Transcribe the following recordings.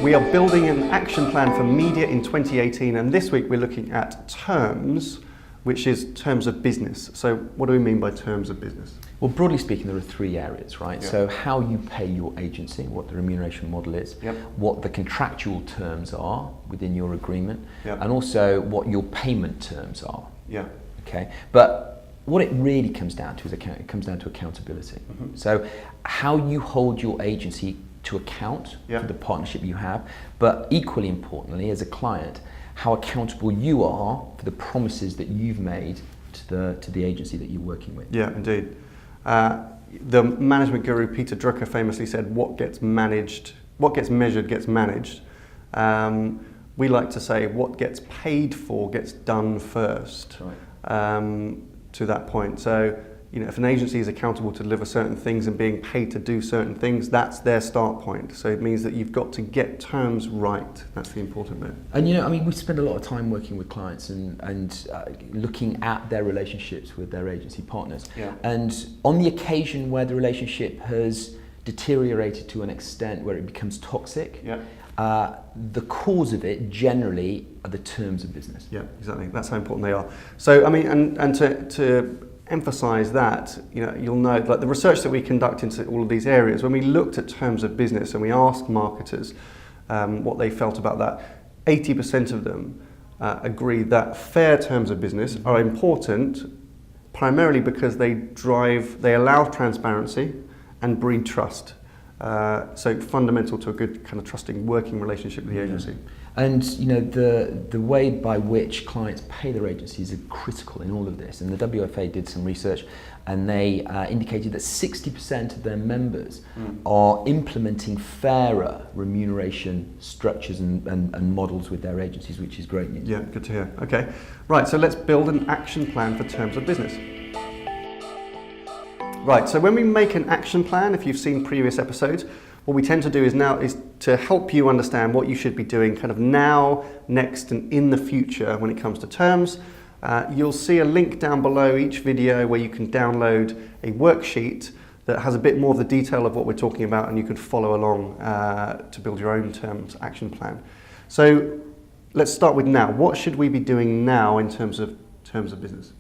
We are building an action plan for media in 2018, and this week we're looking at terms, which is terms of business. So what do we mean by terms of business? Well, broadly speaking, there are three areas, right? Yeah. So how you pay your agency, what the remuneration model is, Yep. what the contractual terms are within your agreement, Yep. and also what your payment terms are. Yeah. Okay, but what it really comes down to is it comes down to accountability. Mm-hmm. So how you hold your agency to account Yeah. for the partnership you have, but equally importantly, as a client, how accountable you are for the promises that you've made to the agency that you're working with. Yeah, indeed. The management guru Peter Drucker famously said, "What gets measured gets managed." We like to say, "What gets paid for gets done first." Right. To that point, so if an agency is accountable to deliver certain things and being paid to do certain things, that's their start point. So it means that you've got to get terms right. That's the important bit. And we spend a lot of time working with clients and looking at their relationships with their agency partners. Yeah. And on the occasion where the relationship has deteriorated to an extent where it becomes toxic, Yeah. the cause of it generally are the terms of business. Yeah, exactly. That's how important they are. So, and to emphasize that, you'll know, like the research that we conduct into all of these areas, when we looked at terms of business and we asked marketers what they felt about that, 80% of them agreed that fair terms of business are important primarily because they allow transparency and breed trust. So fundamental to a good kind of trusting working relationship with the agency. And the way by which clients pay their agencies is critical in all of this. And the WFA did some research, and they indicated that 60% of their members are implementing fairer remuneration structures and models with their agencies, which is great news. Yeah, good to hear. Okay, right. So let's build an action plan for terms of business. Right, so when we make an action plan, if you've seen previous episodes, what we tend to do is to help you understand what you should be doing kind of now, next, and in the future when it comes to terms. You'll see a link down below each video where you can download a worksheet that has a bit more of the detail of what we're talking about, and you can follow along to build your own terms action plan. So let's start with now. What should we be doing now in terms of business?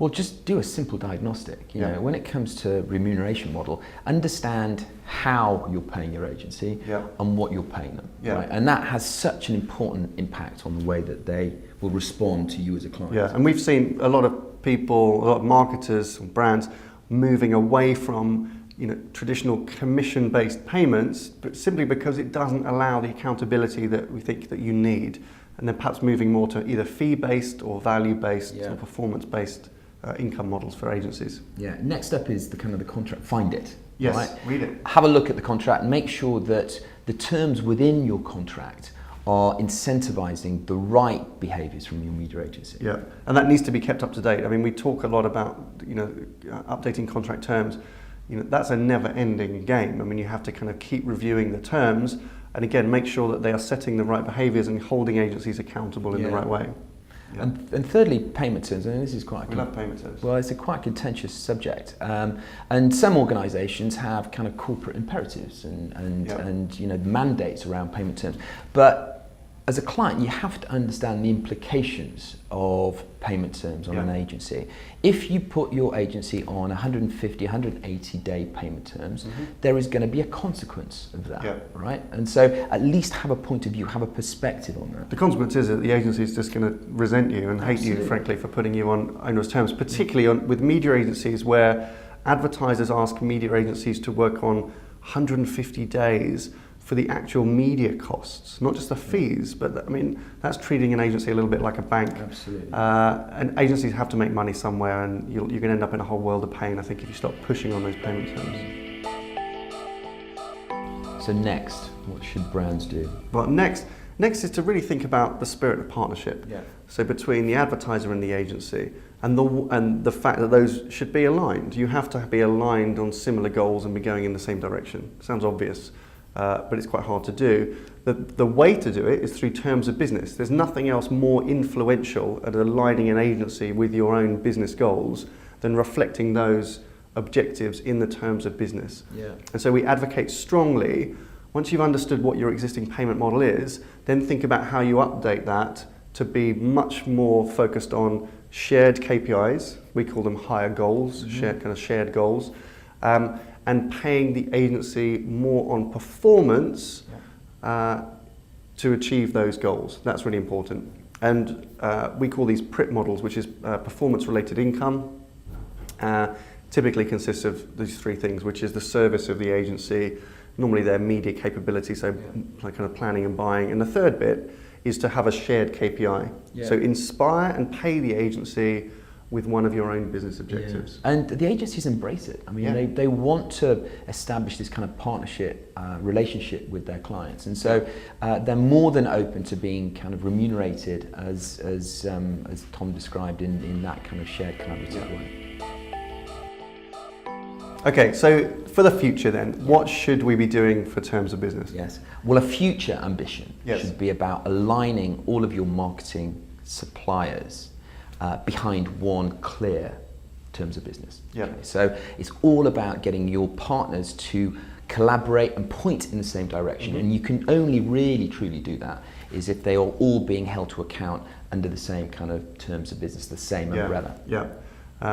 Well, just do a simple diagnostic. Yeah. When it comes to remuneration model, understand how you're paying your agency Yeah. and what you're paying them. Yeah. Right? And that has such an important impact on the way that they will respond to you as a client. Yeah, and we've seen a lot of people, a lot of marketers and brands moving away from traditional commission-based payments, but simply because it doesn't allow the accountability that we think that you need, and then perhaps moving more to either fee-based or value-based or performance-based income models for agencies. Yeah. Next up is the contract. Find it. Yes, right? read it. Have a look at the contract and make sure that the terms within your contract are incentivizing the right behaviors from your media agency. Yeah, and that needs to be kept up to date. I mean, we talk a lot about updating contract terms. That's a never-ending game. I mean, you have to kind of keep reviewing the terms, and again, make sure that they are setting the right behaviors and holding agencies accountable in the right way. Yeah. And thirdly, payment terms. And this is quite. We love payment terms. Well, it's a quite contentious subject, and some organisations have kind of corporate imperatives and mandates around payment terms. But as a client, you have to understand the implications of payment terms on an agency. If you put your agency on 150, 180-day payment terms, there is going to be a consequence of that, right? And so at least have a point of view, have a perspective on that. The consequence is that the agency is just going to resent you and hate you, frankly, for putting you on onerous terms, particularly with media agencies where advertisers ask media agencies to work on 150 days for the actual media costs, not just the fees, but that's treating an agency a little bit like a bank. Absolutely. And agencies have to make money somewhere, and you're going to end up in a whole world of pain, I think, if you start pushing on those payment terms. So next, what should brands do? Well, next is to really think about the spirit of partnership. Yeah. So between the advertiser and the agency, and the fact that those should be aligned. You have to be aligned on similar goals and be going in the same direction. Sounds obvious. But it's quite hard to do. The way to do it is through terms of business. There's nothing else more influential at aligning an agency with your own business goals than reflecting those objectives in the terms of business. Yeah. And so we advocate strongly Once you've understood what your existing payment model is, then think about how you update that to be much more focused on shared KPIs. We call them higher goals, shared goals, and paying the agency more on performance to achieve those goals. That's really important. And we call these PRIP models, which is performance-related income. Typically consists of these three things, which is the service of the agency, normally their media capability, so like kind of planning and buying. And the third bit is to have a shared KPI. Yeah. So inspire and pay the agency with one of your own business objectives. Yeah. And the agencies embrace it. I mean, they want to establish this kind of partnership, relationship with their clients. And so they're more than open to being kind of remunerated as Tom described in that kind of shared collaborative way. Okay, so for the future then, what should we be doing for terms of business? Yes. Well, a future ambition should be about aligning all of your marketing suppliers behind one clear terms of business. Yeah. Okay, so it's all about getting your partners to collaborate and point in the same direction. And you can only really truly do that is if they are all being held to account under the same kind of terms of business, the same umbrella. Yeah.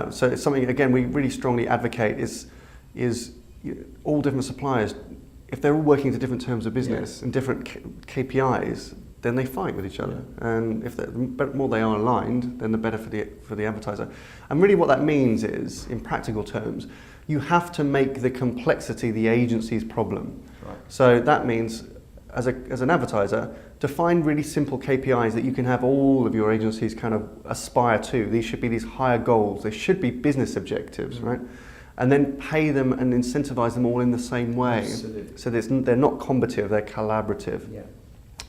So it's something, again, we really strongly advocate is all different suppliers, if they're all working to different terms of business and different KPIs, then they fight with each other. And if the more they are aligned, then the better for the advertiser. And really what that means is, in practical terms, you have to make the complexity the agency's problem. Right. So that means, as an advertiser, define really simple KPIs that you can have all of your agencies kind of aspire to. These should be these higher goals. They should be business objectives, right? And then pay them and incentivize them all in the same way. Absolutely. So they're not combative, they're collaborative. Yeah.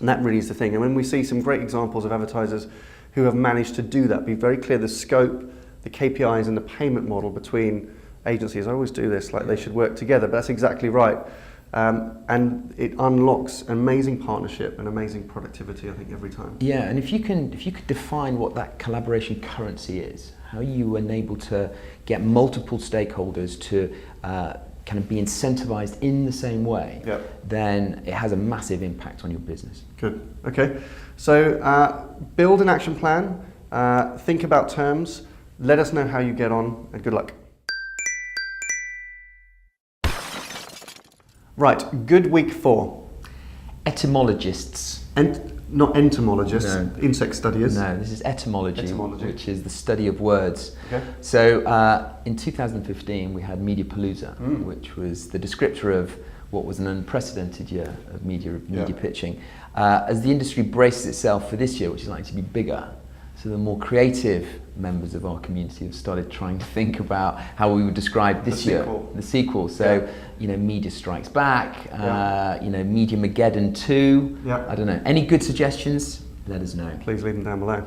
And that really is the thing. And when we see some great examples of advertisers who have managed to do that, be very clear the scope, the KPIs and the payment model between agencies. I always do this, like they should work together, but that's exactly right. And it unlocks amazing partnership and amazing productivity, I think, every time. Yeah, and if you could define what that collaboration currency is, how you enable to get multiple stakeholders to kind of be incentivized in the same way, then it has a massive impact on your business. Good. Okay. So build an action plan, think about terms, let us know how you get on, and good luck. Right, good week 4. Etymologists. Not entomologists, no. Insect studiers. No, this is etymology, which is the study of words. Okay. So in 2015 we had Mediapalooza, which was the descriptor of what was an unprecedented year of media pitching. As the industry braces itself for this year, which is likely to be bigger, so the more creative members of our community have started trying to think about how we would describe this year, the sequel. So, Media Strikes Back, Mediamageddon 2. Yeah. I don't know. Any good suggestions? Let us know. Please leave them down below.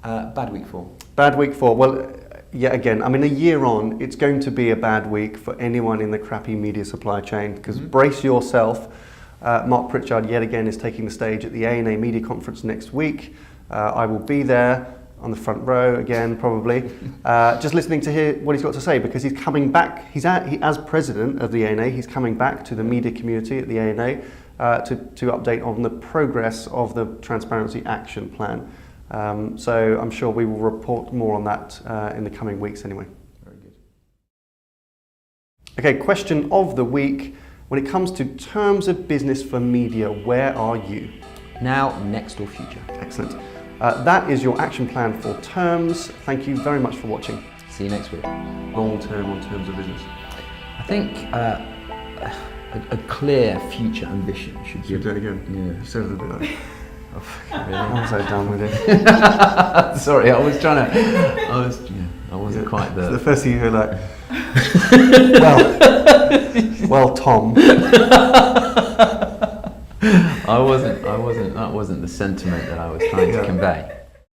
Bad week 4. Bad week 4. Well, yet again, I mean, a year on, it's going to be a bad week for anyone in the crappy media supply chain, because brace yourself. Mark Pritchard yet again is taking the stage at the ANA Media Conference next week. I will be there on the front row again, probably, just listening to hear what he's got to say, because he's coming back. As president of the ANA, he's coming back to the media community at the ANA to update on the progress of the Transparency Action Plan. So I'm sure we will report more on that in the coming weeks anyway. Very good. Okay, question of the week. When it comes to terms of business for media, where are you? Now, next or future. Excellent. That is your action plan for terms. Thank you very much for watching. See you next week. Long term on terms of business. I think a clear future ambition should be... Should we do it again? Yeah. You said it a bit like... Really? I'm so done with it. Sorry, I was trying to... I wasn't quite there. The first thing you heard, like... well, Tom. That wasn't the sentiment that I was trying to convey.